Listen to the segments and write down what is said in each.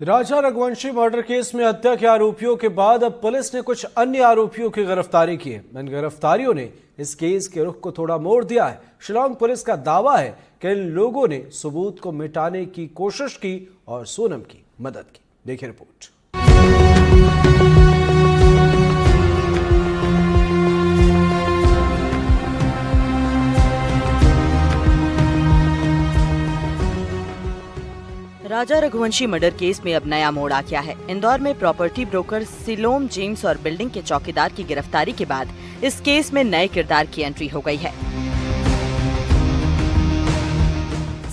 राजा Raghuvanshi murder case में हत्या के आरोपियों के बाद अब पुलिस ने कुछ अन्य आरोपियों की गिरफ्तारी की है। इन गिरफ्तारियों ने इस केस के रुख को थोड़ा मोड़ दिया है। शिलांग पुलिस का दावा है कि इन लोगों ने सबूत को मिटाने की कोशिश की और सोनम की मदद की। देखिए रिपोर्ट। राजा रघुवंशी मर्डर केस में अब नया मोड़ आ गया है। इंदौर में प्रॉपर्टी ब्रोकर सिलोम जेम्स और बिल्डिंग के चौकीदार की गिरफ्तारी के बाद इस केस में नए किरदार की एंट्री हो गई है।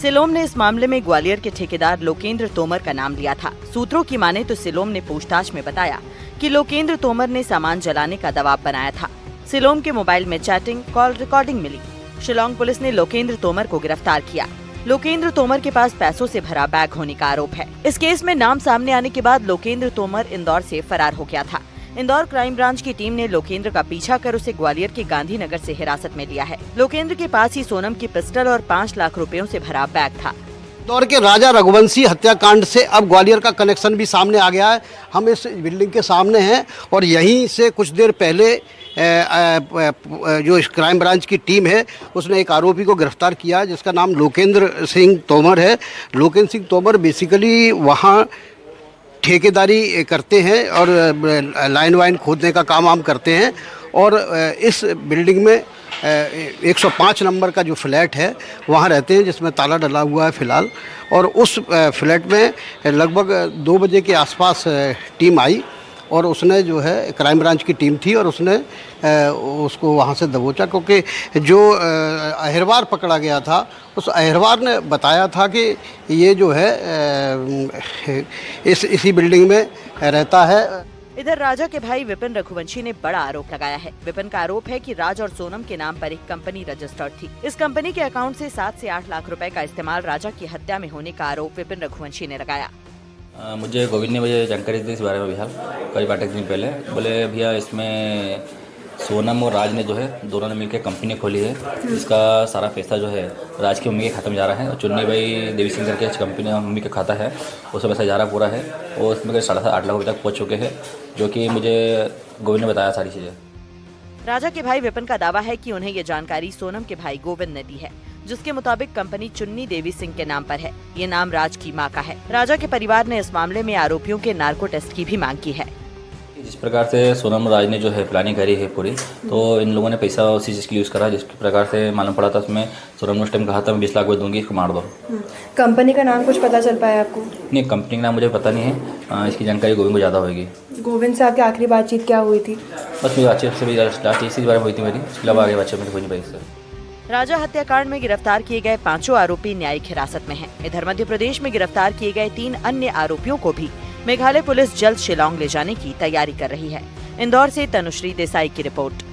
सिलोम ने इस मामले में ग्वालियर के ठेकेदार लोकेंद्र तोमर का नाम लिया था। सूत्रों की माने तो सिलोम ने पूछताछ में बताया कि लोकेंद्र तोमर ने सामान जलाने का दबाव बनाया था। सिलोम के मोबाइल में चैटिंग, कॉल रिकॉर्डिंग मिली। शिलांग पुलिस ने लोकेंद्र तोमर को गिरफ्तार किया। लोकेंद्र तोमर के पास पैसों से भरा बैग होने का आरोप है। इस केस में नाम सामने आने के बाद लोकेंद्र तोमर इंदौर से फरार हो गया था। इंदौर क्राइम ब्रांच की टीम ने लोकेंद्र का पीछा कर उसे ग्वालियर के गांधीनगर से हिरासत में लिया है। लोकेंद्र के पास ही सोनम की पिस्टल और 5 लाख रुपयों से भरा बैग था। इंदौर के राजा रघुवंशी हत्याकांड से अब ग्वालियर का कनेक्शन भी सामने आ गया है। हम इस बिल्डिंग के सामने हैं और यहीं से कुछ देर पहले जो इस क्राइम ब्रांच की टीम है उसने एक आरोपी को गिरफ्तार किया है जिसका नाम लोकेंद्र सिंह तोमर है। लोकेंद्र सिंह तोमर बेसिकली वहाँ ठेकेदारी करते हैं और लाइन वाइन खोदने का काम करते हैं और इस बिल्डिंग में 105 नंबर का जो फ्लैट है वहाँ रहते हैं जिसमें ताला डला हुआ है फ़िलहाल। और उस फ्लैट में लगभग 2 बजे के आसपास टीम आई और उसने जो है क्राइम ब्रांच की टीम थी और उसने उसको वहाँ से दबोचा, क्योंकि जो अहिरवार पकड़ा गया था उस अहिरवार ने बताया था कि ये जो है इसी बिल्डिंग में रहता है। इधर राजा के भाई विपिन रघुवंशी ने बड़ा आरोप लगाया है। विपिन का आरोप है कि राज और सोनम के नाम पर एक कंपनी रजिस्टर्ड थी। इस कंपनी के अकाउंट से 7 से 8 लाख रुपए का इस्तेमाल राजा की हत्या में होने का आरोप विपिन रघुवंशी ने लगाया। मुझे गोविंद ने मुझे जानकारी दी इस बारे में भैया करीब 8 दिन पहले। बोले भैया इसमें सोनम और राज ने जो है दोनों ने मिलकर कंपनी खोली है, इसका सारा पैसा जो है राज की मम्मी के खाते में जा रहा है और चुन्नी भाई देवी सिंह करके कंपनी मम्मी का खाता है उसमें पैसा जा रहा पूरा है और उसमें 7.5 लाख रुपये तक पहुँच चुके हैं, जो कि मुझे गोविंद ने बताया सारी चीज़ें। राजा के भाई विपिन का दावा है कि उन्हें ये जानकारी सोनम के भाई गोविंद ने दी है, जिसके मुताबिक कंपनी चुन्नी देवी सिंह के नाम पर है। ये नाम राज की मां का है। राजा के परिवार ने इस मामले में आरोपियों के नार्को टेस्ट की भी मांग की है। जिस प्रकार से सोनम राज ने जो है प्लानिंग करी है पूरी, तो इन लोगों ने पैसा उसी चीज़ के यूज़ करा जिस प्रकार से मालूम पड़ा था। उसमें सोनम ने उस टाइम कहा था मैं 20 लाख दूंगी, इसको मार दो। कंपनी का नाम कुछ पता चल पाया आपको? नहीं, कंपनी का नाम मुझे पता नहीं है, इसकी जानकारी गोविंद को ज़्यादा होगी। गोविंद से आपकी आखिरी बातचीत क्या हुई थी? बस मेरी बातचीत से भी लास्ट इसी बारे में हुई थी मेरी, इसके अलावा आगे बातचीत में हो नहीं पाई इससे। राजा हत्याकांड में गिरफ्तार किए गए 5 आरोपी न्यायिक हिरासत में हैं। इधर मध्य प्रदेश में गिरफ्तार किए गए 3 अन्य आरोपियों को भी मेघालय पुलिस जल्द शिलांग ले जाने की तैयारी कर रही है। इंदौर से तनुश्री देसाई की रिपोर्ट।